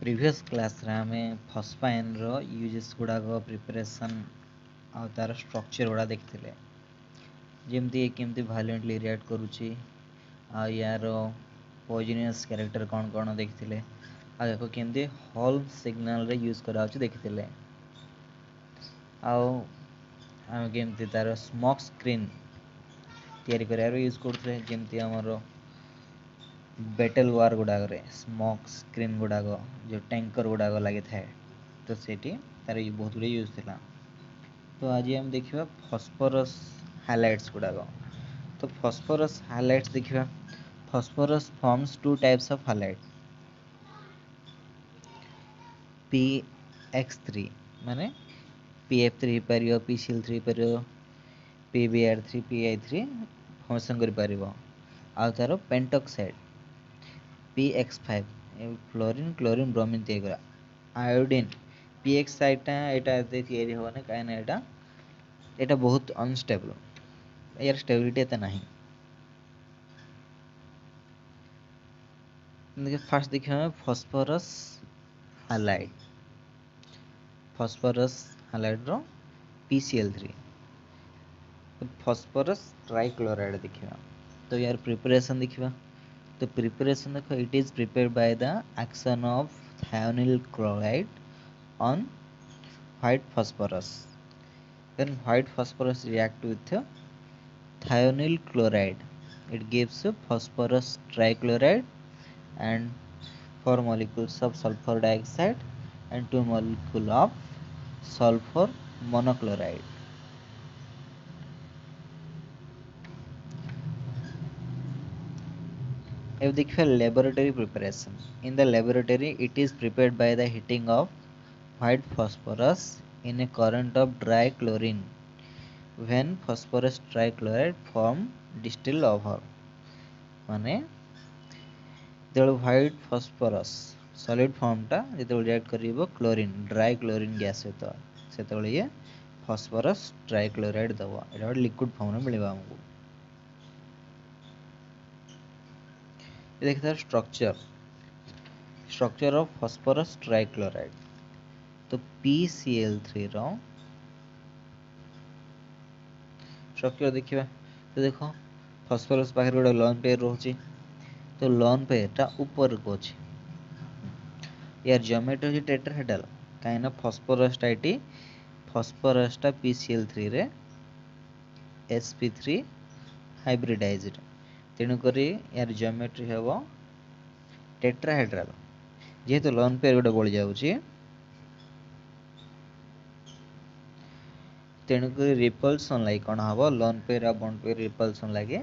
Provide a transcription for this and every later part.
Previous class रे आमे phosphine रो uses गुडाक preparation आ तार स्ट्रक्चर गुडा देखथिले जेमती केमती वायलेंटली रिएक्ट करूची आ यार पॉइजनस कैरेक्टर कौन कौन देखथिले आ याको केमती हॉल सिग्नल रे यूज करा होची देखथिले आ आमे केमती तार स्मोक स्क्रीन तयारी करार यूज करथले जेमती हमरो बैटल वार गुडाक रे स्मोक स्क्रीन गुडाक जो टैंकर गुडाक लगी थाए तो सेठी तार बहुत गुड़े यूज थिला। तो आज हम देखिबा फॉस्फोरस हाइलाइट्स गुडाक। तो फॉस्फोरस हाइलाइट्स देखिबा phosphorus forms two types of halide PX3 माने PF3 परियो PCl3 परियो PBr3 PI3 फंक्शन कर परिबो आ तारो pentoxide PX5 fluorine chlorine bromine तैयारी आयोडीन PX साइटा एटा एते तैयारी होने काहे ना एटा बहुत अनस्टेबल यार स्टेबिलिटी एते नहीं। देखिए फर्स्ट देखिए फॉस्फोरस हाइलाइट रो PCl3 फॉस्फोरस ट्राइक्लोराइड देखिबा। तो यार प्रिपरेशन देखिबा तो प्रिपरेशन देखो it is prepared by the action of thionyl chloride on white phosphorus. When white phosphorus react with thionyl chloride it gives phosphorus trichloride and 4 molecules of sulfur dioxide and 2 molecules of sulfur monochloride. If देखिए laboratory preparation, in the laboratory it is prepared by the heating of white phosphorus in a current of dry chlorine when phosphorus trichloride form distilled over माने जेतବେଳେ white phosphorus solid form टा जेतବେଳେ react करिवो chlorine dry chlorine gas सहित सेतବେଳେ ये phosphorus trichloride दबो एटा ଗୋଟେ liquid form रे मिलबा हमको। ये देखिए स्ट्रक्चर ऑफ phosphorus trichloride। तो PCl3 रो स्ट्रक्चर देखिबा तो देखो फॉस्फोरस पाखरे गोटे लोन पेयर रहउची तो लोन पेयर टा ऊपर को अछि यार ज्योमेट्री होची टेट्राहेड्रल काहे ना फॉस्फोरस टा PCl3 रे sp3 हाइब्रिडाइज्ड तेणु करी यार ज्योमेट्री हेबो टेट्राहेड्रल जेहेतु लोन पेयर गोटे बढ़ी जाउची तेणुक रिपल्सन लगे कौन हम लोन पेयर आ बॉन्ड पेयर रिपल्सन लगे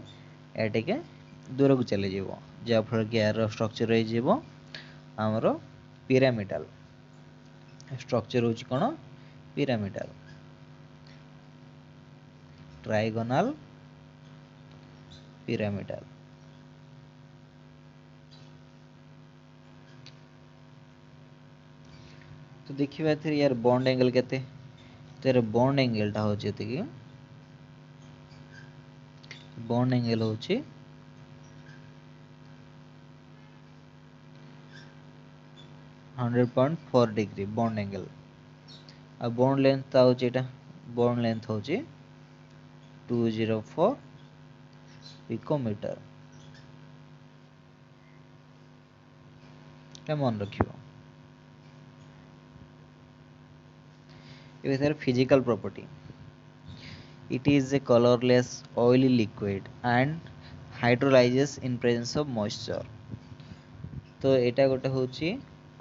एटिके दूर को चली जीवो जहाँफल कि यार स्ट्रक्चर हो आमर पिरामिडाल स्ट्रक्चर होची कौन पिरामिडाल ट्राइगोनल पिरामिडाल। तो देखिबा एथि यार बॉन्ड एंगल केते तेरे बॉन्ड एंगल टा होची कि बॉन्ड एंगल होची 100.4 डिग्री बॉन्ड एंगल आ बॉन्ड लेंथ ता होची एटा बॉन्ड लेंथ होची 204 पिकोमीटर क्या मन रखियो। ये physical property it is a colorless oily liquid and hydrolyzes in presence of moisture। तो एटा गोटे होची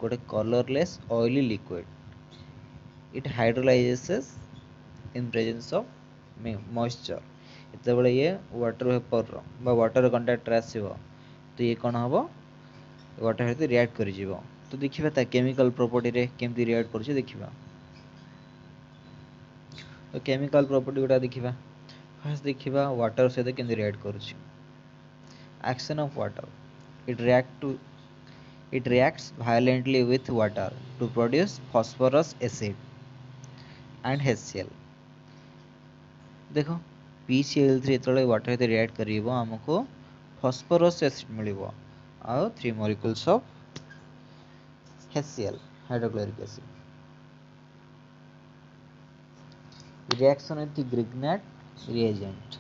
गोटे colorless oily liquid it hydrolyzes in presence of moisture एतबेले ये वाटर वेपर बा वाटर कंटैक्ट रे आसीबो तो ये कोन हबो वाटर सहित रिएक्ट करि जीवो। तो देखिबा ता केमिकल प्रॉपर्टी रे केमती रिएक्ट करछि देखिबा। तो केमिकल प्रॉपर्टी गुडा देखिबा फर्स्ट देखिबा वाटर सहित केमती रिएक्ट करूछि action of water it reacts violently with water to produce phosphorus acid and HCl। देखो PCl3 जेतले वाटर सहित रिएक्ट करिवो हमको phosphorus acid मिलिबो uh 3 molecules of HCl, hydrochloric acid. Reaction with the Grignard reagent.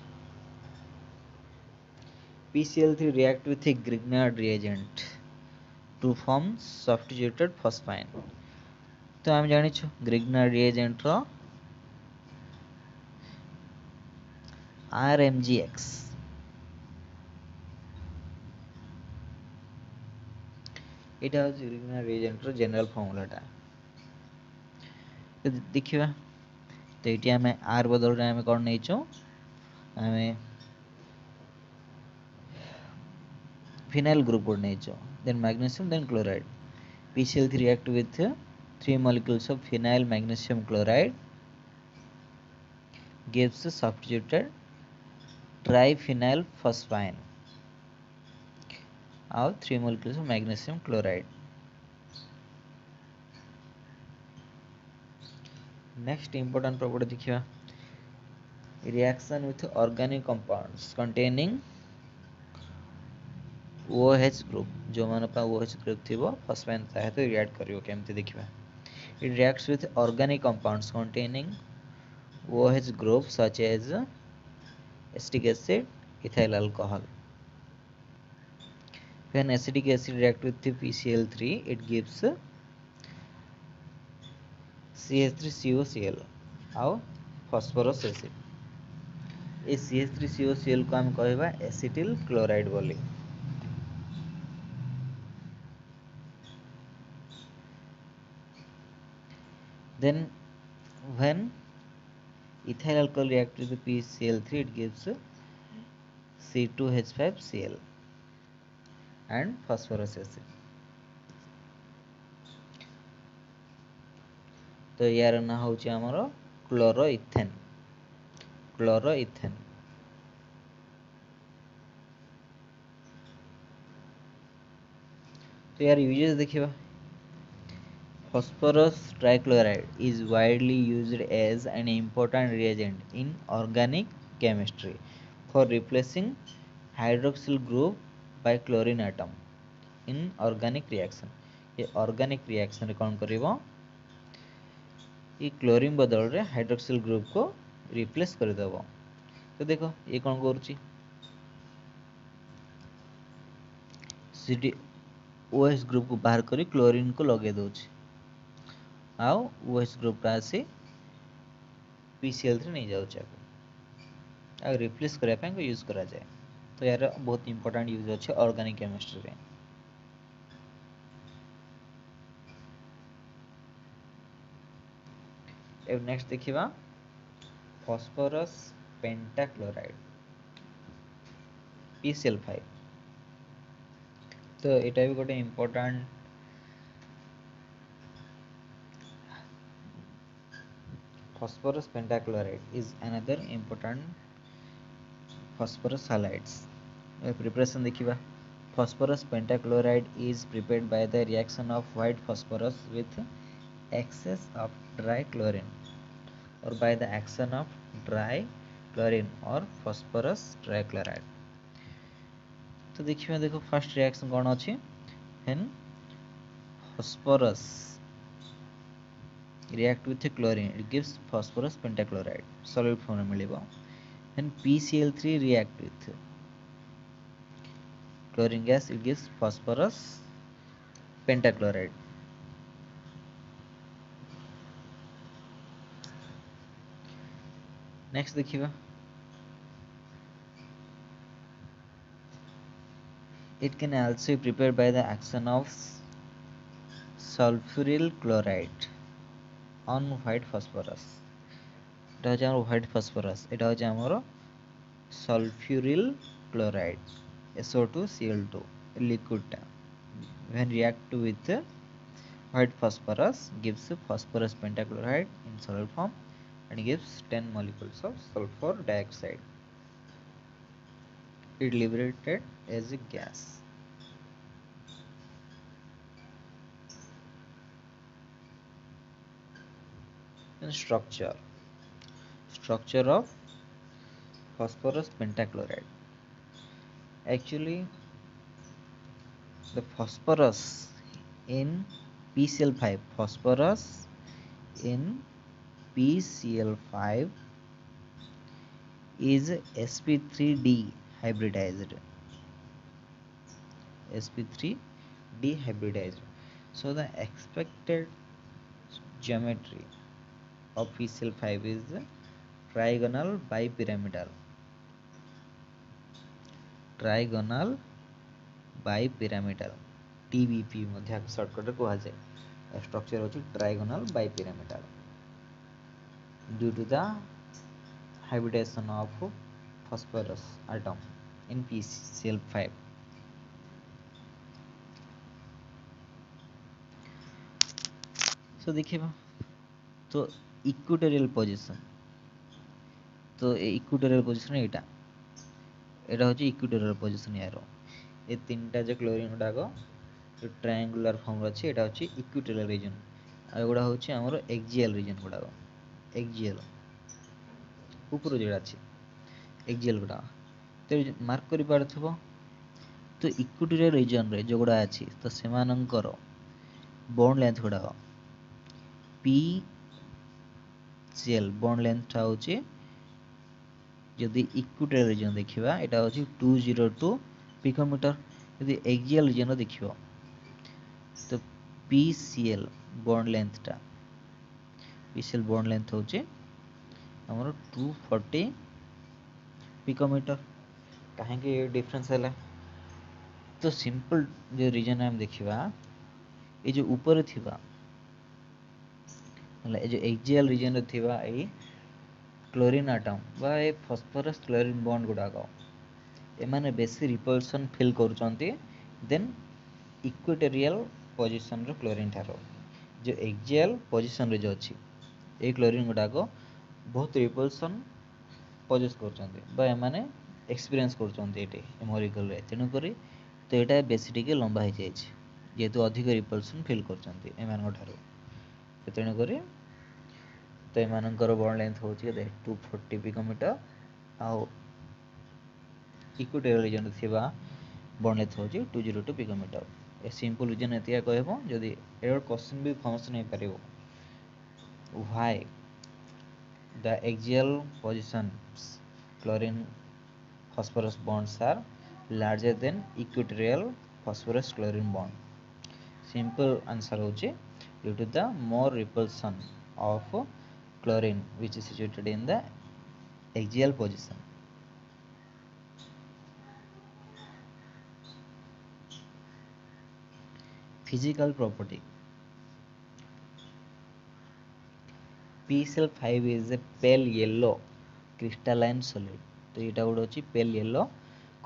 PCl3 react with a Grignard reagent to form substituted phosphine. तो आम जानिछु Grignard reagent रो RMGX এটা হচ্ছে Grignard reagent रो general फॉर्मूलाटा तो देखिबा तो eighty आमे R बदल रे आमे कोन नेइचो आमे phenyl group would nature, then magnesium, then chloride. PCl3 react with 3 molecules of phenyl magnesium chloride gives a substituted triphenyl phosphine of 3 molecules of magnesium chloride. Next important property देखिए reaction with organic compounds containing OH group जो मान पा OH group थी वो phosphine सहित react करियो केमती देखिबा it reacts with organic compounds containing OH group such as acetic acid, ethyl alcohol. When acetic acid react with the PCl3 it gives CH3COCl और phosphorus acid. ये CH3COCl को हम कहबा एसिटिल क्लोराइड बोली. Then when ethyl alcohol reacts with the PCl3 it gives C2H5Cl and phosphorus acid. तो यार ना होची हमरो क्लोरोइथेन. तो यार यूजेस देखिबा phosphorus trichloride is widely used as an important reagent in organic chemistry for replacing hydroxyl group by chlorine atom in organic reaction. ये organic reaction रे कौन करिवो ये क्लोरीन बदल रे हाइड्रोक्सिल ग्रुप को रिप्लेस कर देबो. तो देखो ये कौन करूची OH ग्रुप को बाहर करी क्लोरीन को लगे दोची आउ OH ग्रुप टा आसी PCl3 नहीं जाउछ आ रिप्लेस करया ପାଇଁ को यूज करा जाए. तो यार बहुत इंपोर्टेंट यूज अछि ऑर्गेनिक केमिस्ट्री रे. अब नेक्स्ट देखिबा phosphorus pentachloride PCl5. तो एटा भी गोटे important phosphorus pentachloride is another important phosphorus halides. Preparation देखिबा phosphorus pentachloride is prepared by the reaction of white phosphorus with excess of dry chlorine or by the action of dry chlorine or phosphorus trichloride. तो देखिबा देखो first reaction कोन अछि when phosphorus react with chlorine it gives phosphorus pentachloride solid form में मिलेबो. when PCl3 react with chlorine gas it gives phosphorus pentachloride. Next देखिबा it can also be prepared by the action of sulfuryl chloride on white phosphorus. এটা হচ্ছে আমার white phosphorus, এটা হচ্ছে আমার sulfuryl chloride SO2Cl2 liquid টা when react with white phosphorus gives phosphorus pentachloride in solid form and gives 10 molecules of sulfur dioxide. It liberated as a gas. And structure of phosphorus pentachloride. Actually the phosphorus in PCl5 phosphorus in PCl5 is sp3 dehybridized. sp3 dehybridized. So the expected geometry of PCl5 is trigonal bipyramidal. Trigonal bipyramidal, TBP ମଧ୍ୟ shortcut କୁହାଯାଏ। structure ହେଉଛି trigonal bipyramidal due to the hybridization of phosphorus atom in PCl5. so देखिए तो equatorial position, तो equatorial position एटा हूँ equatorial position यार ये तीनटा जो क्लोरीन गुड़ाक जो ट्रायंगुलर फॉर्म अच्छी एटा हूँ इक्वेटोरियल रीजन आ गुड़ा हूँ आमर एक्जियल रीजन गुड़ाक एक्जियल ऊपर जोड़ा अच्छी एक्जियल गुड़ा तो मार्क कर पार्थ्व तो इक्वेटोरियल रीजन रे जो गुड़ा अच्छी तो सेमानंकर बॉन्ड लेंथ गुड़ाक पी सीएल बॉन्ड लेंथ हूँ जदि इक्वेटोरियल रीजन देखा यहाँ हूँ 202 पिकोमीटर, यदि एक्जियल रीजन देखो तो PCl बॉन्ड लेंथटा PCl बॉन्ड लेंथ हूँ आमर 240 पिकोमीटर। कहीं डिफरेंस है तो सिंपल जो रीजन आम देखा ये जो ऊपर थिबा ये जो एक्जियल रीजन थिबा ये क्लोरीन आटम बा ए फॉस्फोरस क्लोरीन बॉन्ड गुड़ाक एमाने बेसी रिपल्सन फिल करुचंती देन इक्वेटोरियल पोजीशन रो क्लोरीन ठारो जो एक्जियल पोजीशन रे जो अछि ए क्लोरीन गुड़ाक बहुत रिपल्सन पोजेस करुचंती बा एमाने एक्सपीरियंस करुचंती एटे मॉलिक्यूल रे तेनु करी तो एटा बेसी टिके लंबा हो जाय छै जेहेतु अधिक रिपल्सन फिल करुचंती एमान ठारो तेनु करी तो एमानंकर बॉन्ड लेंथ हूँ 240 पिकोमीटर आउ इक्वेटोरियल रीजन थिबा बॉन्ड लेंथ हूँ 202 पिकोमीटर। ए सिंपल रीजन एतिया कहबो जदि एरर क्वेश्चन भी फंक्शन नहीं पारिबो why the axial positions chlorine phosphorus bonds are larger than equatorial phosphorus chlorine bond। simple answer होची due to the more repulsion of chlorine which is situated in the axial position। physical property PCl5 is a pale yellow crystalline solid। तो ये गोटे pale yellow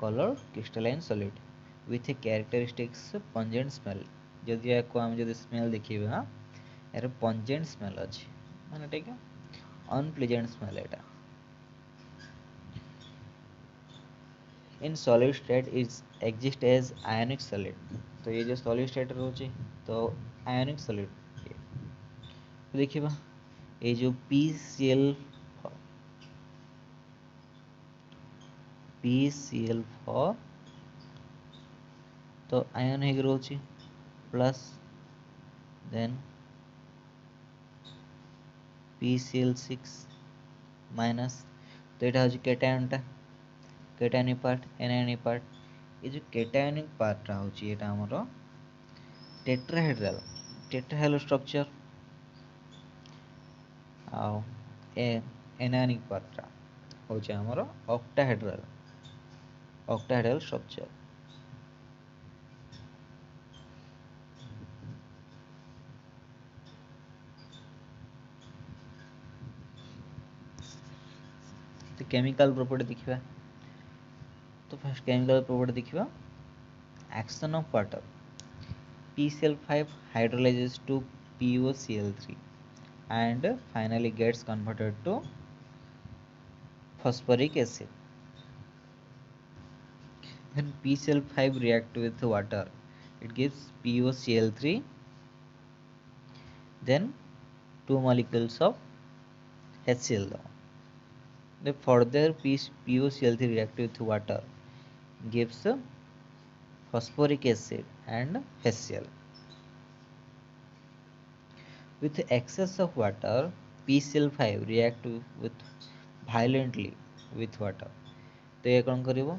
color crystalline solid with a characteristics pungent smell। जदि याको आम जदि smell देखिबा यार pungent smell अछि माने ठीक है अनप्लेजेंट स्मेल एटा। In solid state is exist as ionic solid. तो ये जो सॉलिड स्टेट रोचे तो आयनिक सॉलिड देखिबा ये जो PCl4 तो आयन है रोचे प्लस देन PCl6 माइनस तो यहाँ हूँ केटायनटा केटायनिक पार्ट एनायनिक पार्ट ये जो केटायनिक पार्टा हूँ यहाँ आमर टेट्राहेड्रल स्ट्रक्चर आउ एनायनिक पार्टा हूँ आमर ऑक्टाहेड्रल स्ट्रक्चर। तो केमिकल प्रॉपर्टी देखिबा तो फर्स्ट केमिकल प्रॉपर्टी देखिबा action of water PCl5 hydrolyzes to POCl3 and finally gets converted to phosphoric acid। When PCl5 react with water it gives POCl3 then 2 molecules of HCl। The further POCl3 react with water gives phosphoric acid and HCl। with excess of water PCl5 react with violently with water. तो ये कौन करिवो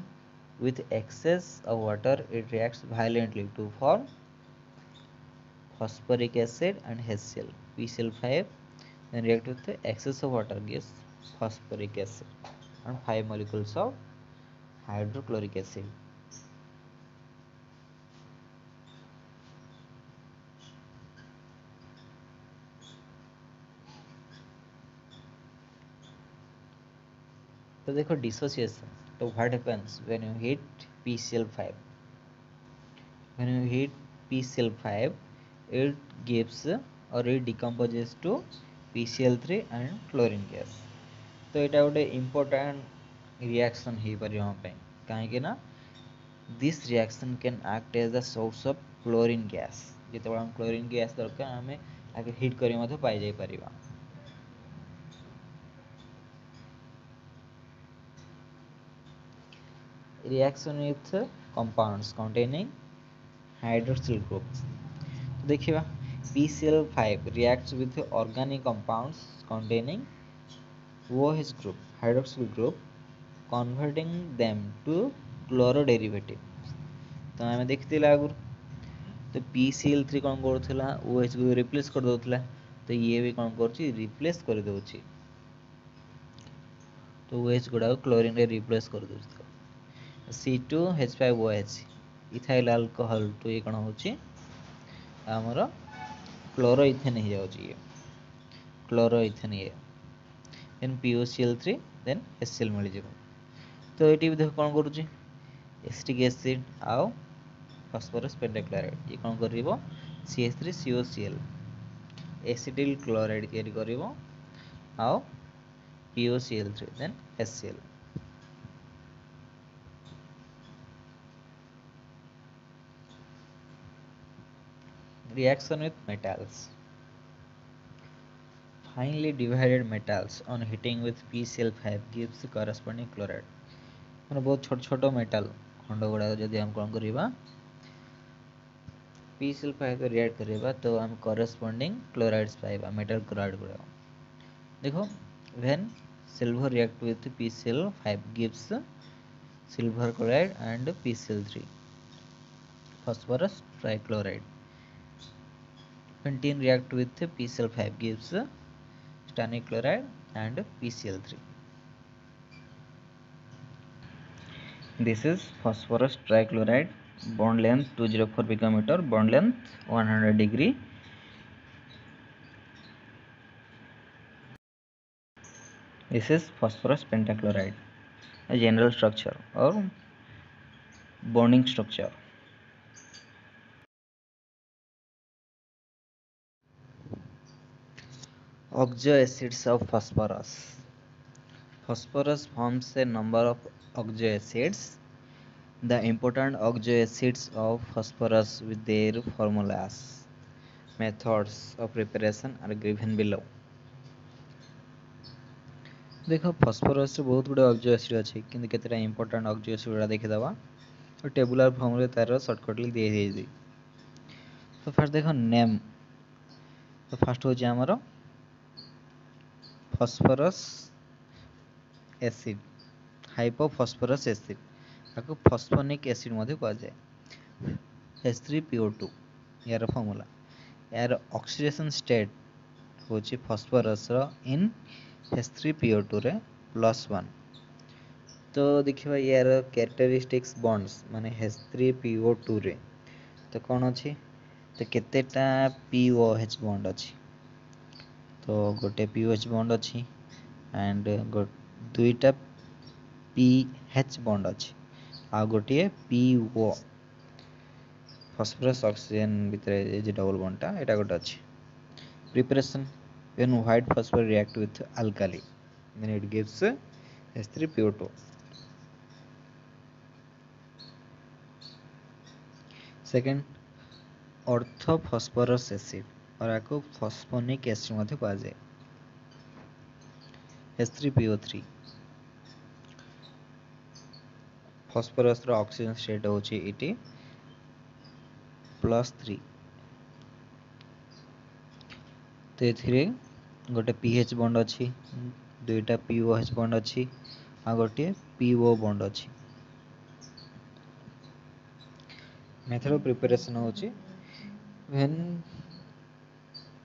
with excess of water it reacts violently to form phosphoric acid and HCl. PCl5 then react with the excess of water gives phosphoric acid and 5 molecules of hydrochloric acid. तो देखो dissociation. So what happens when you hit PCl5? When you hit PCl5, it gives or it decomposes to PCl3 and chlorine gas. तो यहाँ गोटे important reaction हो पार कहीं this reaction can act as the source of chlorine gas जो हम chlorine gas दरकार आम आगे हिट कर पाई जाई परिबा. Reaction with compounds containing hydroxyl groups. तो देखिए PCl5 reacts with organic compounds containing OH group, hydroxyl group, converting them to chloro derivative. तो आम देखी आगु तो PCl3 कौन करूला OH को रिप्लेस कर दउतला तो ये भी कौन कर रिप्लेस कर दउची तो OH गुड़ा क्लोरीन रे रिप्लेस कर दउची. C2H5OH इथाइल अल्कोहल तो ये कौन होची आमर क्लोरोइथेन हो जाउची ये क्लोरोइथेन ये देन POCl3 देन HCl मिल जिवो. तो एटी भी देखो कौन करूची एसिटिक एसिड आउ फॉस्फोरस पेंटाक्लोराइड ये कौन करिवो CH3COCl एसिटिल क्लोराइड तयारी करिवो आउ POCl3 then HCl. Reaction with metals. Finely divided metals on heating with PCl5 gives the corresponding chloride. मैंने बहुत छोट छोट मेटाल खंड गुड़ा जदि हम कौन करवा PCl5 को रिएक्ट करवा तो हम corresponding chlorides पाइबा मेटल क्लोराइड गुड़ा. देखो when silver react with PCl5 gives silver chloride and PCl3 phosphorus trichloride. When tin react with PCl5 gives stannic chloride and PCl3. This is phosphorus trichloride, bond length 204 picometer, bond length 100 degree. This is phosphorus pentachloride, a general structure or bonding structure. Oxo acids of phosphorus. Phosphorus forms a number of oxo acids. The important oxo acids of phosphorus with their formulas, methods of preparation are given below. देखो phosphorus बहुत good oxo acid अच्छे कि केतटा important oxo acid गुड़ा देखीदे और tabular form रे तार shortcutly दे दी. तो first देखो नेम तो फर्स्ट हो आमर फॉस्फोरस एसिड हाइपोफॉस्फोरस एसिड ताको फॉस्फोनिक एसिड मध्ये कहा जाए. H3PO2 यार फॉर्मूला यार ऑक्सीडेशन स्टेट होची फॉस्फोरस रो इन H3PO2 रे +1. तो देखिए यार कैरेक्टरिस्टिक्स बॉन्ड्स माने H3PO2 रे तो कौन अच्छी तो केतेटा POH बॉन्ड अच्छी तो गोटे POH बॉन्ड अच्छी एंड दुईटा PH बॉन्ड अच्छी आ गोटे PO फॉस्फोरस ऑक्सीजन भितर जे डबल बॉन्डटा एटा गोटे अच्छी. Preparation when white phosphorus react with alkali then it gives H3PO2. Second orthophosphorus acid और आपको फॉस्फोनिक एसिड मध्ये कहा जाए. H3PO3 फॉस्फोरस रो ऑक्सीजन स्टेट होची इटी +3 तो एथिरे गोटे पीएच बॉन्ड अच्छी, दुईटा पीओएच बॉन्ड अच्छी, आ गोटे पीओ बॉन्ड अच्छी। मेथड ऑफ प्रिपरेशन होची when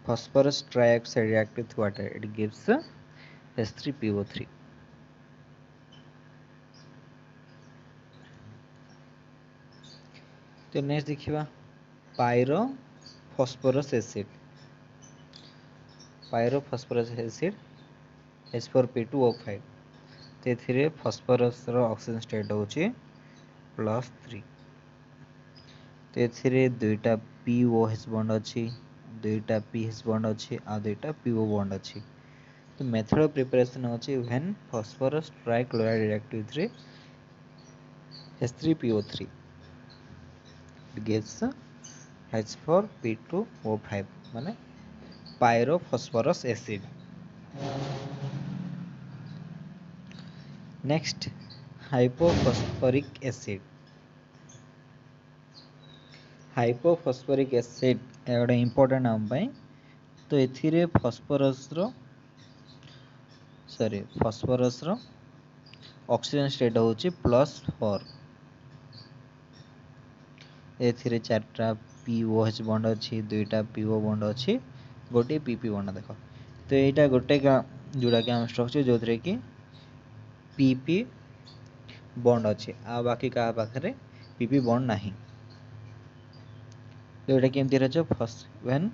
phosphorus trioxide react with water it gives H3PO3। तो नेक्स्ट देखिबा pyrophosphorous acid. Pyrophosphorous acid H4P2O5। तो एथिरे फॉस्फोरस रो ऑक्सीजन स्टेट होची +3। तो एथिरे दुईटा POH बॉन्ड अछि, दुईटा PH बॉन्ड अछि आ दुईटा PO बॉन्ड अछि। तो मेथड ऑफ प्रिपरेशन होची when phosphorus trichloride react with H3PO3 it gives H4P2O5 माने pyrophosphorous acid. Next hypophosphoric acid. Hypophosphoric acid एगोटे इंपोर्टेंट नाम पाई। तो एथिरे फॉस्फोरस रो ऑक्सीजन स्टेट होची +4। एथिरे चारटा POH बॉन्ड अच्छी, दुईटा PO बॉन्ड अच्छी, गोटे PP बॉन्ड देख। तो यहाँ गोटे जोड़ा कि आम स्ट्रक्चर जो थे कि PP बॉन्ड अच्छे आ बाकी क्या पाखे PP बॉन्ड नहीं। तो यहाँ केमती रहे when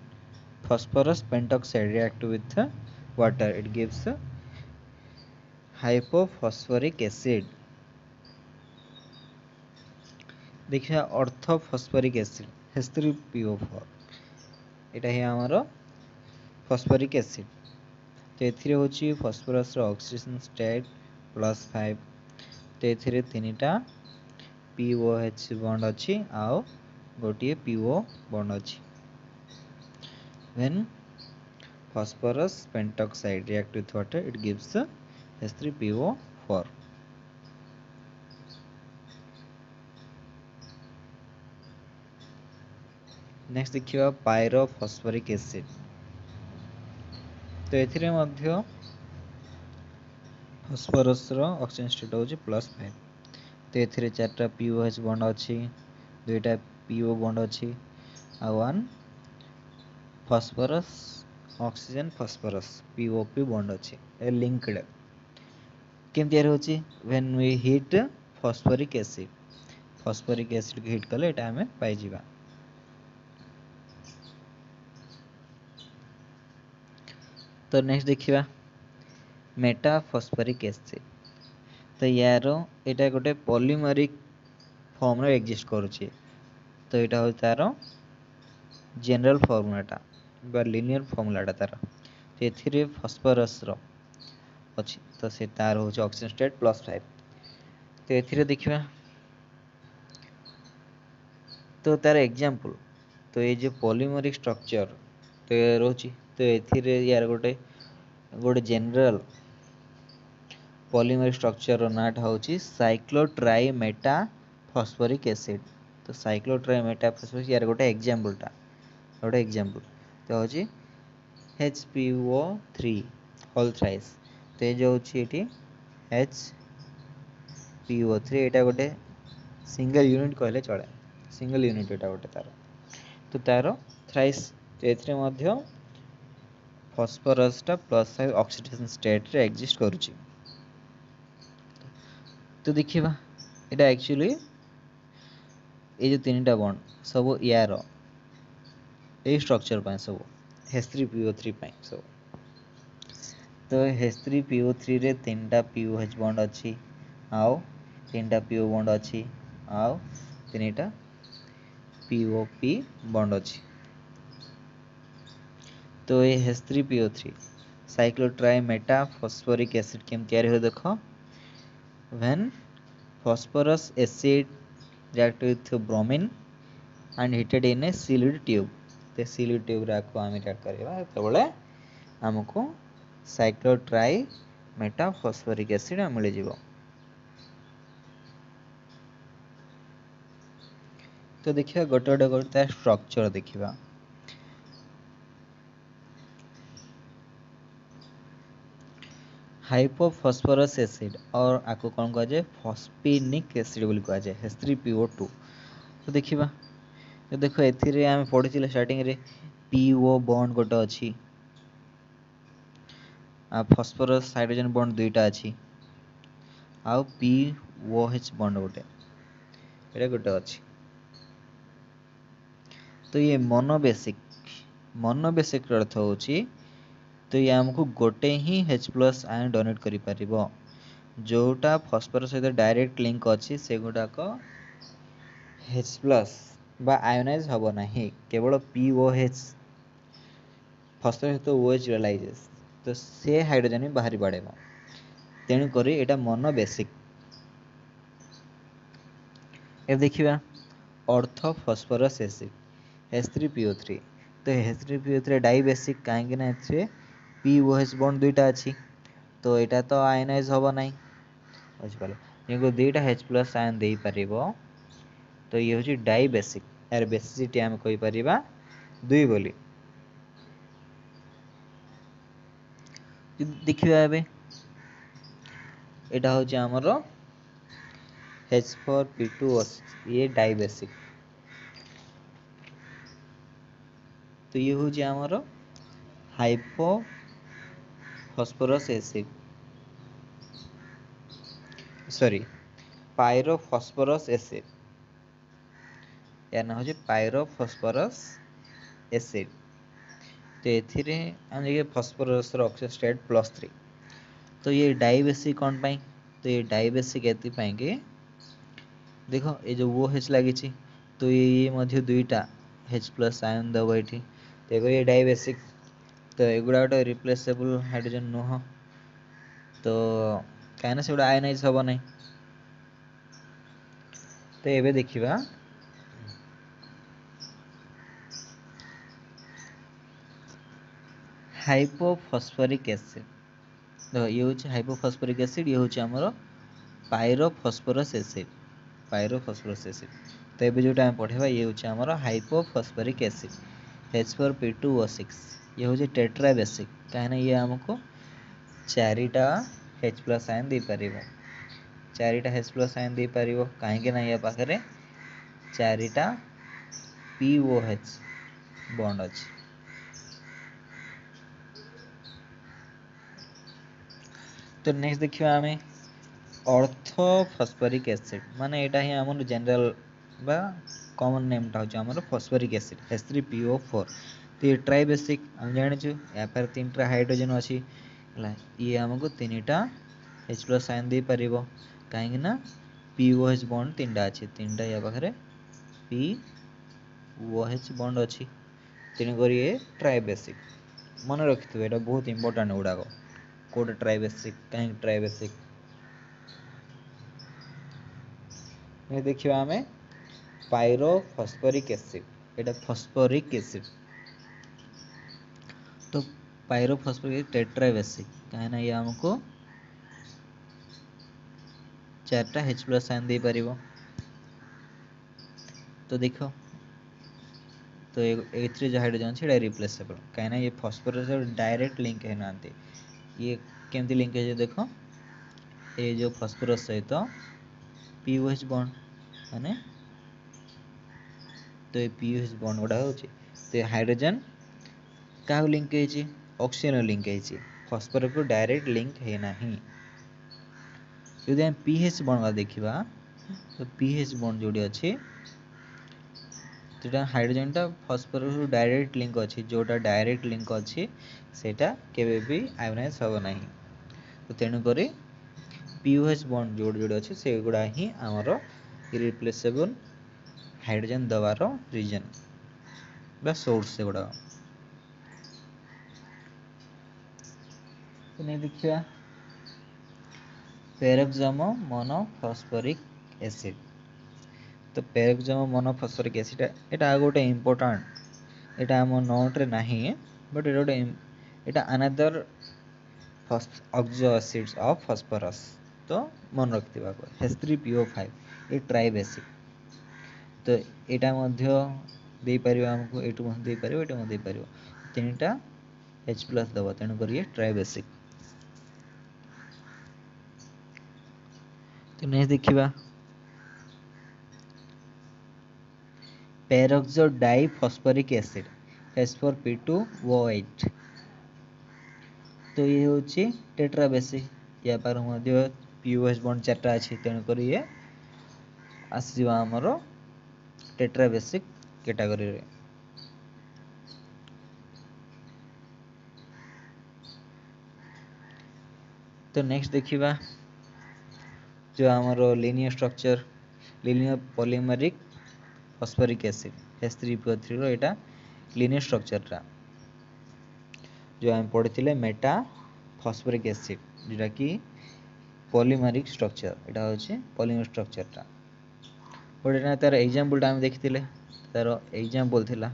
phosphorus pentoxide react with water it gives hypophosphoric acid। देखिए ऑर्थोफॉस्फोरिक एसिड H3PO4 एटा ही हमारा फॉस्फोरिक एसिड। तो एथिरे होची फॉस्फोरस रो ऑक्सीजन स्टेट +5। तो एथिरे तीनटा POH बॉन्ड अच्छी आओ गोटे PO बॉन्ड अच्छी। When phosphorus pentoxide react with water it gives H3PO4। Next देखिए पायरोफॉस्फोरिक एसिड। तो एथिरे मध्य फॉस्फोरस रो ऑक्सीजन स्टेट होची +5। तो एथिरे चारटा POH बॉन्ड अच्छी, दुईटा PO बॉन्ड अच्छी आ 1 phosphorus oxygen phosphorus POP bond अच्छी ए लिंक्ड। केमती होची when we heat phosphoric acid, phosphoric acid को हीट कले एटा हमें पाई जिबा। तो नेक्स्ट देखिबा मेटाफॉस्फोरिक एसिड। तो यार एटा गोटे पॉलीमरिक फॉर्म रे एग्जिस्ट करूची। तो एटा हो तार जनरल फॉर्मूलाटा बा लिनियर फॉर्मूलाटा तार। तो एथिरे फॉस्फोरस रो अछि तो से तार होची ऑक्सीजन स्टेट +5। तो एथिरे देखिबा तो तार एग्जांपल तो ये जो पॉलीमरिक स्ट्रक्चर तो ये रोची तो एथिरे यार गोटे जनरल पॉलीमर स्ट्रक्चर रो नाटा होची साइक्लोट्राई मेटा फॉस्फोरिक एसिड। तो साइक्लोट्राई मेटा फॉस्फोरिक यार गोटे एग्जांपल तो होची HPO3 होल थ्राइस। तो ये जो होची एटी HPO3 एटा गोटे सिंगल यूनिट कहले चले, सिंगल यूनिट एटा गोटे तार। तो तार थ्राइस तो एथिरे मध्य फॉस्फोरस टा +5 ऑक्सीडेशन स्टेट रे एग्जिस्ट करूची। तो देखिबा एटा एक्चुअली ये जो तीनटा बॉन्ड सब यार ए स्ट्रक्चर पाए सब H3PO3 पाए सब। तो H3PO3 रे तीनटा POH बॉन्ड अच्छी आओ तीनटा PO बॉन्ड अच्छी आओ तीनटा POP बॉन्ड अच्छी। तो ये H3PO3 साइक्लोट्राई मेटा फॉस्फोरिक एसिड केम तैयार हो देखो when phosphorus acid react with bromine and heated in a sealed tube। तो sealed tube रे को हम रिएक्ट करबा तबले हमको साइक्लोट्राई मेटा फॉस्फोरिक एसिड मिल जिवो। तो देखिए गोटे गोटे स्ट्रक्चर देखिबा। हाइपोफॉस्फोरस एसिड और आपको कौन कह जाए फॉस्फेनिक एसिड बोली कह जाए H3PO2। तो देखिबा तो देखो एथिरे आम पढ़ी स्टार्टिंग रे PO बॉन्ड गोटे अच्छी आ फॉस्फोरस हाइड्रोजन बॉन्ड दुईटा अच्छी आउ POH बॉन्ड गोटे एटा गोटे अच्छी। तो ये मोनोबेसिक अर्थ होची तो ये हमको गोटे ही H+ आयन डोनेट करि परिबो जोटा फॉस्फोरस सहित डायरेक्ट लिंक अच्छी से गुडाक H+ बा आयोनाइज हबो नाही केवल POH फॉस्फोरस सहित OH रियलाइजेस तो से हाइड्रोजन भी बाहरी पड़ेगा तेणु करी एटा मोनोबेसिक। ए देखिबा ऑर्थो फॉस्फोरस एसिड H3PO3 तो H3PO3 डाइबेसिक काहेकि ना एथे POH बॉन्ड दुईटा अछि तो एटा तो आयनाइज हबो नाही बुझ पाले जेको दुईटा H+ आयन देई परिबो तो ये होची डाइबेसिक यार बेसिसिटी हम कहि परिबा 2 बोली। देखिबा एबे एटा होची हमरो H4P2 ये डाइबेसिक तो ये होची हमरो hypo phosphorus acid sorry pyrophosphorus acid यार ना होची पायरोफॉस्फोरस एसिड तो एथिरे हम देखिए फॉस्फोरस रो ऑक्सीजन स्टेट +3 तो ये डाइबेसिक कौन पाई तो ये डाइबेसिक एति पाई के देखो ये जो OH लागी तो ये मध्य दुईटा H+ आयन दबो एठी देखो ये डाइबेसिक तो एगुड़ा गोटे रिप्लेसेबल हाइड्रोजन नुह तो कहीं से गोटे आयनाइज हबो नहीं। तो एबे देखिबा हाइपोफॉस्फोरिक एसिड देखो ये होची हाइपोफॉस्फोरिक एसिड ये होची हमरो पायरोफॉस्फोरस एसिड तो एबे जोटा हम पढ़ेबा ये होची हमरो हाइपोफॉस्फोरिक एसिड H4P2O6 ये होची टेट्राबेसिक काहे ना ये हमको चारिटा H+ आयन दे परिबो चारिटा H+ आयन दे परिबो काहे के ना या पाखरे चारिटा POH बॉन्ड अछि। तो नेक्स्ट देखिबा हमें ऑर्थोफॉस्फोरिक एसिड माने एटा ही हमर जनरल बा कॉमन नेम टा होची हमर फॉस्फोरिक एसिड H3PO4 तो ये ट्राइबेसिक हम जानि छु या पर तीनटा हाइड्रोजन अछि हला ये हमको तीनटा H+ आयन दे परिबो काहे ना POH बॉन्ड तीनटा अछि तीनटा या पाखरे POH बॉन्ड अछि तेनु करी ये ट्राइबेसिक मन रखिथबे एटा बहुत इंपोर्टेंट गुडाको कोड ट्राइबेसिक कहीं ट्राइबेसिक ये देखिबा हमें पायरोफॉस्फोरिक एसिड एटा फॉस्फोरिक एसिड तो पायरोफॉस्फोरिक टेट्राबेसिक काहे ना ये हमको चारटा H+ आयन दे परिबो तो देखो तो एथरे जो हाइड्रोजन छै रिप्लेसेबल काहे ना ये फॉस्फोरस डायरेक्ट लिंक है नांती ये केमती लिंक है देखो ये जो फॉस्फोरस सहित POH बॉन्ड माने तो ये POH बॉन्ड गुडा होची तो हाइड्रोजन का लिंक है ऑक्सीजन लिंक है फॉस्फोरस को डायरेक्ट लिंक है नहीं यदि हम पीएच बॉन्ड देखिबा तो पीएच बॉन्ड जोडी अछि जेटा हाइड्रोजन टा फॉस्फोरस को डायरेक्ट लिंक अछि जोटा डायरेक्ट लिंक अछि सेटा केबे भी आयोनाइज होबो नाही तो तेनु करी पीओएच बॉन्ड जोड़ जोड़ अछि से गुडा ही हमरो इरिप्लेसेबल हाइड्रोजन दबारो रीजन बा सोर्स से गुडा तो नहीं देखिया पेरोक्सोमो मोनोफॉस्फोरिक एसिड तो पेरोक्सोमो मोनोफॉस्फोरिक एसिड एटा गोटे इंपोर्टेंट एटा हम नोट रे नाही बट एटा गोटे एटा another oxo acids of phosphorus तो मन रखिथिबा को H3PO5 ये ट्राइबेसिक तो एटा मध्य दे परिबा हमको एटु मध्य दे परिबो एटु मध्य दे परिबो तीनटा H+ दबो तेनु करिए ट्राइबेसिक तो नेक्स्ट देखिबा peroxo die phosphoric acid H4P2O8 तो ये होची टेट्रा बेसिक या पर मध्य पीओएच बॉन्ड चारटा अछि तेणु करी ये आसीबा हमरो टेट्रा बेसिक कैटेगरी रे। तो नेक्स्ट देखिबा जो हमरो linear structure linear polymeric phosphoric acid H3PO3 रो एटा लीनियर स्ट्रक्चर रा जो हम पढ़िथिले मेटा फॉस्फोरिक एसिड जेटा कि पॉलीमेरिक स्ट्रक्चर एटा होची पॉलीमर स्ट्रक्चर रा ओडेना तार एग्जांपल टा हम देखिथिले तार एग्जांपल थिला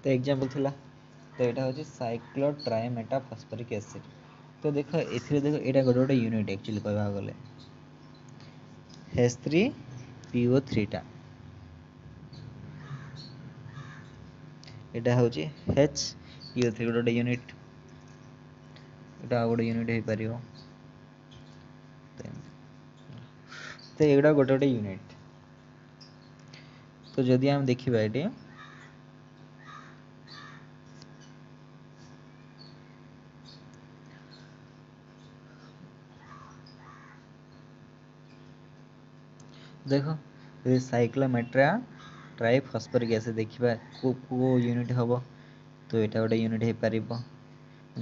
तो एग्जांपल थिला तो एटा होची cyclo try Meta phosphoric acid तो देखो एथिरे देखो एटा गोटे यूनिट एक्चुअली कहबा गले H3PO3 टा एटा होची HPO3 गोटे यूनिट एटा गोटे यूनिट हे परियो तो एगुड़ा गोटे गोटे यूनिट तो जदि हम देखिबा एटी देखो यदि साइक्लोमेट्रा ट्राई फॉस्फोरिक एसिड देखिबा को यूनिट हबो तो एटा गोटे यूनिट हे परिबो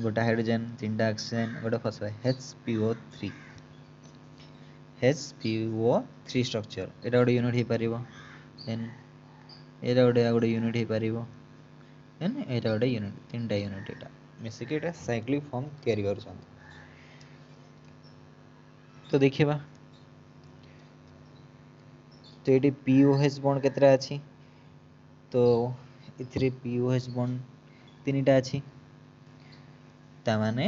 गोटा हाइड्रोजन तीनटा ऑक्सीजन गोटे फॉस्फोर H2O3 स्ट्रक्चर एटा गोटे यूनिट हे परिबो देन एटा गोटे यूनिट हे परिबो देन एटा गोटे यूनिट तीनटा यूनिट एटा मिसे के एटा साइक्लिक फॉर्म तयारी करछन। तो देखिबा तो ये POH बॉन्ड केतरा अछि तो इथिरे POH बॉन्ड तीनटा अछि ता माने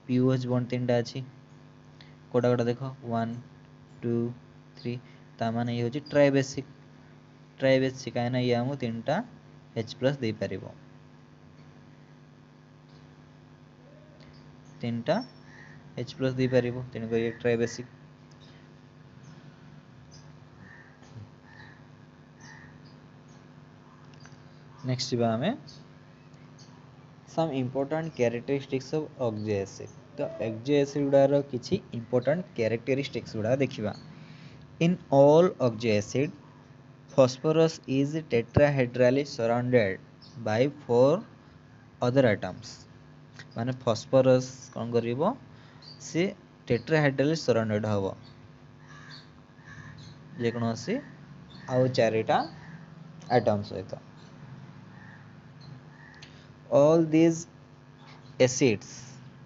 POH बॉन्ड तीनटा अछि कोडा कोडा देखो 1 2 3 ता माने ये होची ट्राई बेसिक कायना ये हमु तीनटा H+ दे परिबो तीनटा H+ दे परिबो तेनु को ये ट्राई बेसिक। नेक्स्ट जीवा हमें some important characteristics of oxo acid तो oxo acid गुडार किछि important characteristics गुडा देखिबा in all oxo acid phosphorus is tetrahedrally surrounded by 4 other atoms माने phosphorus कोन करिवो से tetrahedrally surrounded हबो जे कोनोसी आउ चारिटा atoms सहित all these acids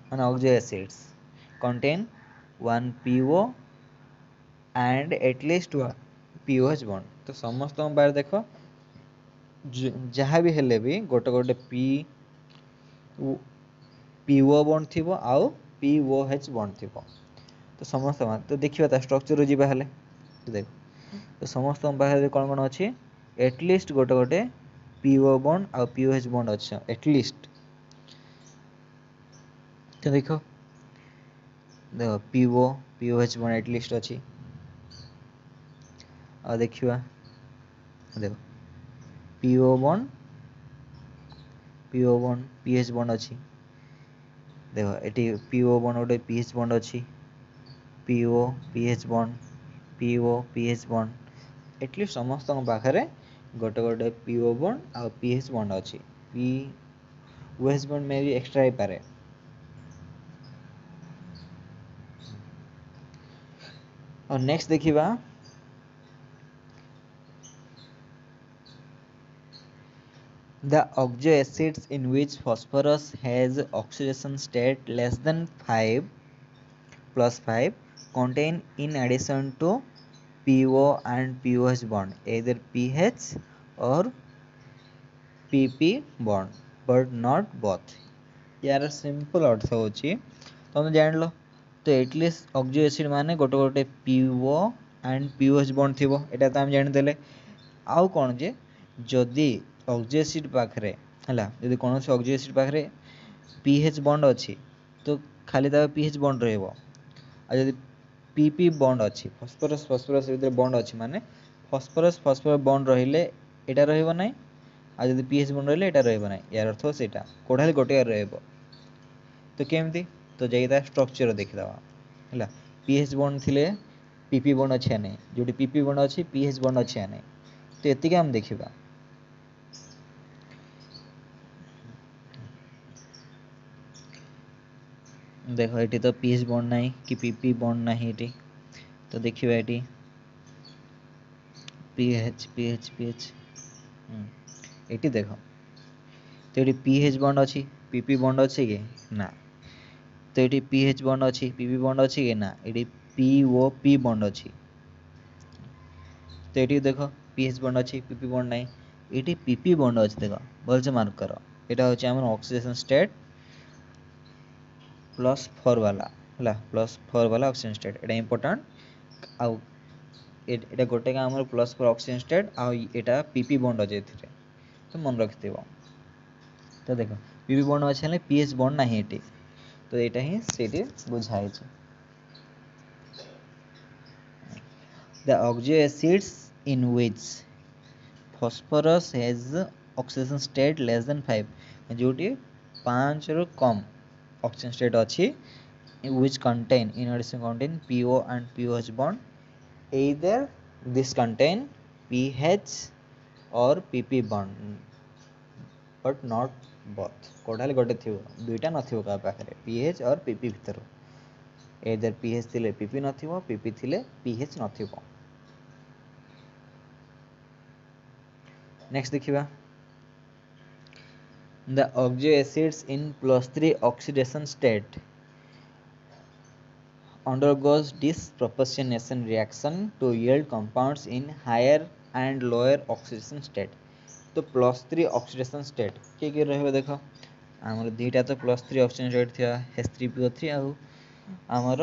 and oxo acids contain one PO and at least one POH bond तो समस्त बार देखो जहाँ भी हेले भी गोटे गोटे PO बॉन्ड थिबो आउ POH बॉन्ड थिबो तो समस्त तो देखिबा ता स्ट्रक्चर जिबा हेले तो देख तो समस्त बाहर कोन कोन अछि एटलिस्ट गोटे गोटे PO बॉन्ड आउ POH बॉन्ड अच्छा एटलिस्ट तो देखो POH बॉन्ड एटलिस्ट अछि आ देखिबा देखो PO बॉन्ड PH बॉन्ड अछि देखो एटी PO बॉन्ड गोटे PH बॉन्ड अछि PO PH बॉन्ड एटलिस्ट समस्त पाखरे गोटे गोटे PO बॉन्ड आ PH बॉन्ड अछि POH बॉन्ड में भी एक्स्ट्रा ही पारे और नेक्स्ट देखिबा the oxo acids in which phosphorus has oxidation state less than 5 plus 5 contain in addition to PO and POH bond either PH or PP bond but not both यार simple अर्थ होची तुम जान लो तो at least oxo acid माने गोटे गोटे PO and POH bond थिबो एटा त हम जानि देले आउ कोन जे जदी ऑक्सो एसिड पाखरे हला जदी कोनोसी ऑक्सो एसिड पाखरे पीएच बॉन्ड अछि तो खाली ता पीएच बॉन्ड रहबो आ जदी पीपी बॉन्ड अच्छी फॉस्फोरस फॉस्फोरस भीतर बॉन्ड अच्छी माने फॉस्फोरस फॉस्फोरस बॉन्ड रहिले एटा रहइबो नै आ जदि पीएच बॉन्ड रहिले एटा रहइबो नै यार अर्थ सेटा कोडाले गोटे रहइबो तो केमती तो जाइदा स्ट्रक्चर देखिदवा हैला पीएच बॉन्ड थिले पीपी बॉन्ड अच्छे नै जोटी पीपी बॉन्ड अच्छी पीएच बॉन्ड अच्छे नै तो एतिके हम देखिबा देखो एटी तो पीएच बॉन्ड नहीं कि पीपी बॉन्ड नहीं एटी तो देखिबा eighty pH pH pH eighty देखो तो ये पीएच बॉन्ड अच्छी पीपी बॉन्ड अच्छी कि ना तो ये पीएच बॉन्ड अच्छी पीपी बॉन्ड अच्छी कि ना ये पीओपी बॉन्ड अच्छी तो ये देखो पीएच बॉन्ड अच्छी पीपी बॉन्ड नहीं ये पीपी बॉन्ड अच्छी देखो भल से मार्क करो यहाँ हूँ आम ऑक्सीडेशन स्टेट +4 वाला है +4 वाला ऑक्सीजन स्टेट एटा इंपोर्टेंट आउ एटा गोटे का आमर +4 ऑक्सीजन स्टेट आउ एटा पीपी बॉन्ड अच्छे तो मन रखिथ तो देखो पीपी बॉन्ड अच्छे पीएच बॉन्ड ना ये तो यहाँ ही से बुझाई the oxide acids in which phosphorus has oxidation state less than 5 जोटी 5 रु कम oxidation state अच्छी which contain in addition contain PO and POH bond either this contain PH or PP bond but not both कोडाले गोटे थिवो दुईटा नथिवो का पाखरे PH और PP भितर either PH थिले PP नथिवो PP थिले PH नथिवो नेक्स्ट देखिबा the oxide acids in +3 oxidation state undergoes disproportionation reaction to yield compounds in higher and lower oxidation state तो +3 oxidation state के रहबे देखो हमर दुईटा तो +3 oxidation state थिया H3PO3 आउ हमर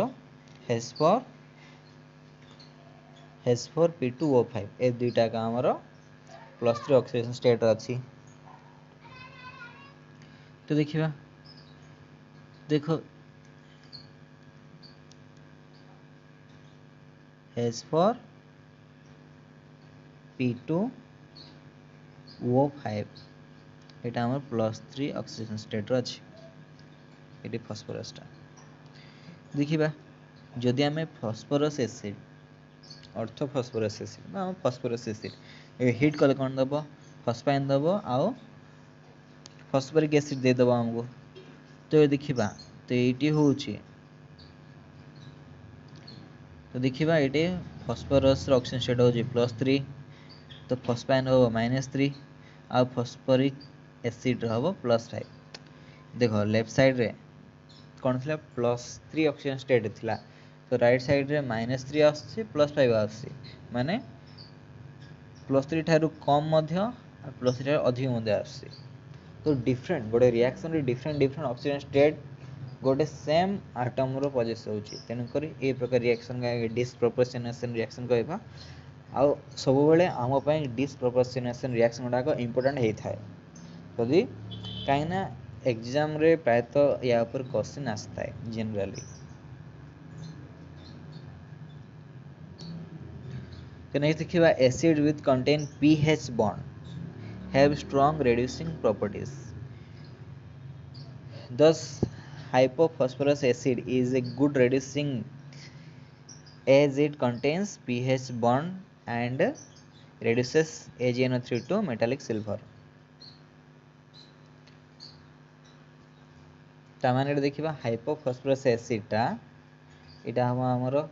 H4P2O5 ए दुईटा का हमर +3 oxidation state अच्छी तो देखिबा देखो H4P2O5 एटा हमर +3 ऑक्सीजन स्टेट अच्छी ये फॉस्फोरस टा देखिबा जदि आमे फॉस्फोरस एसिड अर्थ फॉस्फोरस एसिड बा फॉस्फोरस एसिड ए हिट कले कोन दबो फॉस्फाइन दबो आउ फॉस्फोरिक एसिड दे दबो हमको तो ये देखिबा तो एटी होउची तो देखिबा एटे फॉस्फोरस ऑक्सीजन स्टेट होउची +3 तो फॉस्फाइन हो -3 आ फॉस्फोरिक एसिड रहबो +5 देखो लेफ्ट साइड रे कौन थिला +3 ऑक्सीजन स्टेट थिला तो राइट साइड रे -3 आसी +5 आसी माने +3 ठारू कम मध्य आ +3 ठारू अधिक मध्य आसी तो डिफरेंट गोटे रिएक्शन रे डिफरेंट ऑक्सीजन स्टेट गोटे सेम आटम रो पजेस होउची तेनु करी ए प्रकार रिएक्शन का डिसप्रोपोर्शनेशन रिएक्शन कहबा आ सब बेले आम पई डिसप्रोपोर्शनेशन रिएक्शन गुडा इंपोर्टेंट हेई थाए यदि कहीं ना एग्जाम रे प्रायतः या ऊपर क्वेश्चन आसता है जनरली तो नेक्स्ट देखिबा acid with contain pH bond have strong reducing properties thus hypophosphorus acid is a good reducing as it contains pH bond and reduces AgNO3 to metallic silver तामाने देखिबा hypophosphorous acid टा एटा हम हमरो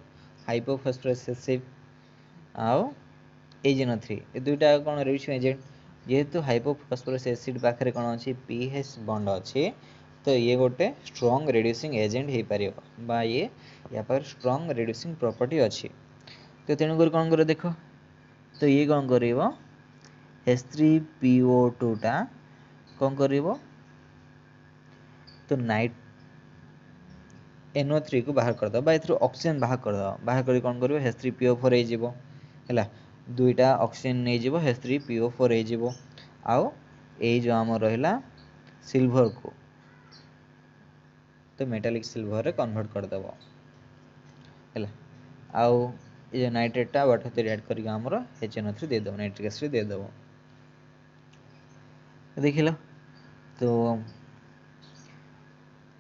hypophosphorous acid आउ AgNO3 ए दुईटा कोन reducing agent जेहेतु hypophosphorous acid पाखरे कोन अछि pH bond अछि तो ये गोटे स्ट्रांग रिड्यूसिंग एजेंट हे परियो बा ये या पर स्ट्रांग रिड्यूसिंग प्रॉपर्टी अछि तो तेनु कर कोन करे देखो तो ये कोन करिवो H3PO2 टा कोन करिवो तो नाइट NO3 को बाहर कर दो बा इथरो ऑक्सीजन बाहर कर दो बाहर करी कोन करिवो H3PO4 हे जिवो हैला दुईटा ऑक्सीजन नै जिवो H3PO4 हे जिवो आउ ए जो हम रहिला सिल्वर को तो मेटालिक सिल्वर रे कन्वर्ट कर दबो हैला आउ ये नाइट्रेटटा वाटर सहित रिएक्ट करके हमरो HNO3 दे दबो, नाइट्रिक एसिड दे दबो। देखिल तो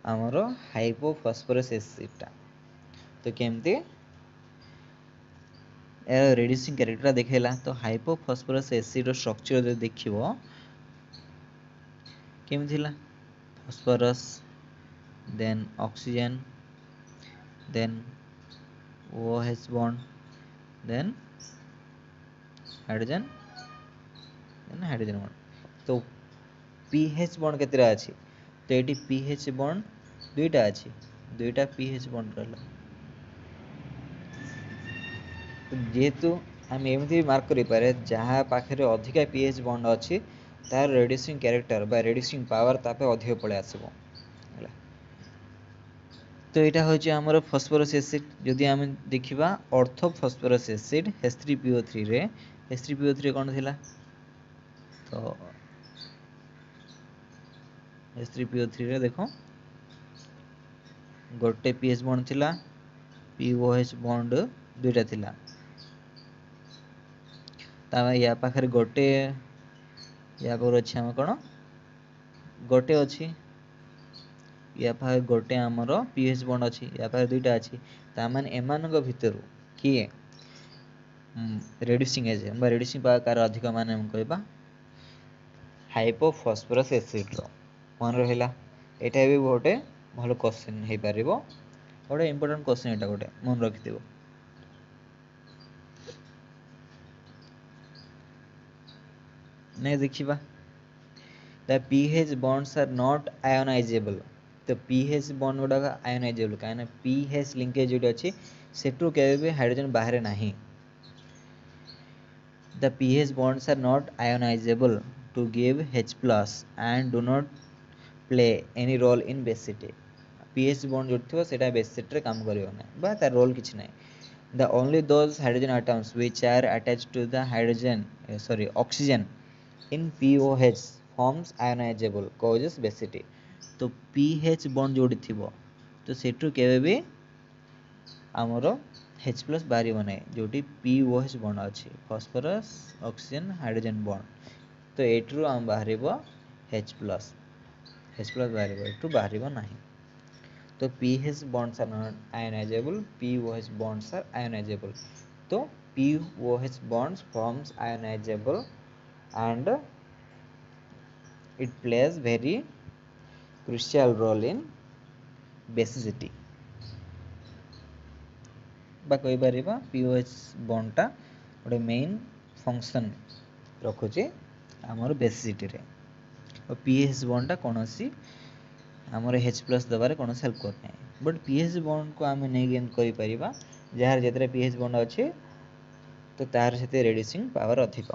आमर हाइपोफॉस्फोरस एसिडटा तो केमती रेड्यूसिंग कैरेक्टर देखला। तो हाइपोफॉस्फोरस एसिड स्ट्रक्चर जो देखिबो केमती थिला, phosphorus then oxygen then OH bond then hydrogen then hydrogen bond. तो पीएच बॉन्ड केतेटा अछि, तो एटी पीएच बॉन्ड दुईटा अछि, दुईटा पीएच बॉन्ड रहला। तो जेहेतु हम एमती मार्क करि पारे जहाँ पाखरे अधिका पीएच बॉन्ड अछि तार रेड्यूसिंग कैरेक्टर बा रेड्यूसिंग पावर तापे अधिक पळे आसीबो। तो यहाँ हूँ आमर फॉस्फोरस एसिड। जदि आम देखा ऑर्थो फॉस्फोरस एसिड H3PO3 रे H3PO3 कौन थिला, तो H3PO3 रे देखो गोटे पीएच बॉन्ड थिला, POH बॉन्ड दुईटा थिला। तावा या पाखरे गोटे या पर अछि हम कोन गोटे अछि, या पाखरे गोटे आमर पीएच बॉन्ड अछि, या पाखरे दुईटा अछि। ता माने एमानक भितरु किए रेड्यूसिंग एजेंट बा रेड्यूसिंग पावर कार अधिक माने हम कहबा हाइपोफॉस्फोरस एसिड रो। मन रहिला एटा भी गोटे भलो क्वेश्चन हे पारिबो, गोटे इंपोर्टेंट क्वेश्चन एटा गोटे मन रखिथिबो। ने देखिबा the PH bonds are not ionisable. तो पीएच बॉन्ड गुडा आयोनाइजेबल काहे पीएच लिंकेज जो अछि सेटू केबे भी हाइड्रोजन बाहर नाही। The pH bonds are not ionizable to give H plus and do not play any role in basicity. pH bond जो थिबो सेटा basicity रे काम करियो ना बा तार रोल किछ नै। The only those hydrogen atoms which are attached to the oxygen in POH forms ionizable causes basicity. तो pH bond जोडी थिबो तो सेटू केबे भी आमरो H प्लस बाहर बने जोटी POH बॉन्ड अच्छी फॉस्फोरस ऑक्सीजन हाइड्रोजन बॉन्ड। तो एट्रु आम बाहर H प्लस बाहर एट्रु बाहर नहीं। तो pH bonds are not ionizable, POH bonds are ionizable. तो POH bonds forms ionizable and it plays very crucial role in basicity. बा कहि परिबा पीओएच बॉन्डटा गोटे मेन फंक्शन रखुचे आमर बेसिसिटी रे। और पीएच बॉन्डटा कोनोसी आमर H प्लस दबारे कोनोसी हेल्प करने, बट पीएच बॉन्ड को आम नहीं गेन करि परिबा जार जेतरे पीएच बॉन्ड अछि तो तार सेते रेड्यूसिंग पावर अधिक।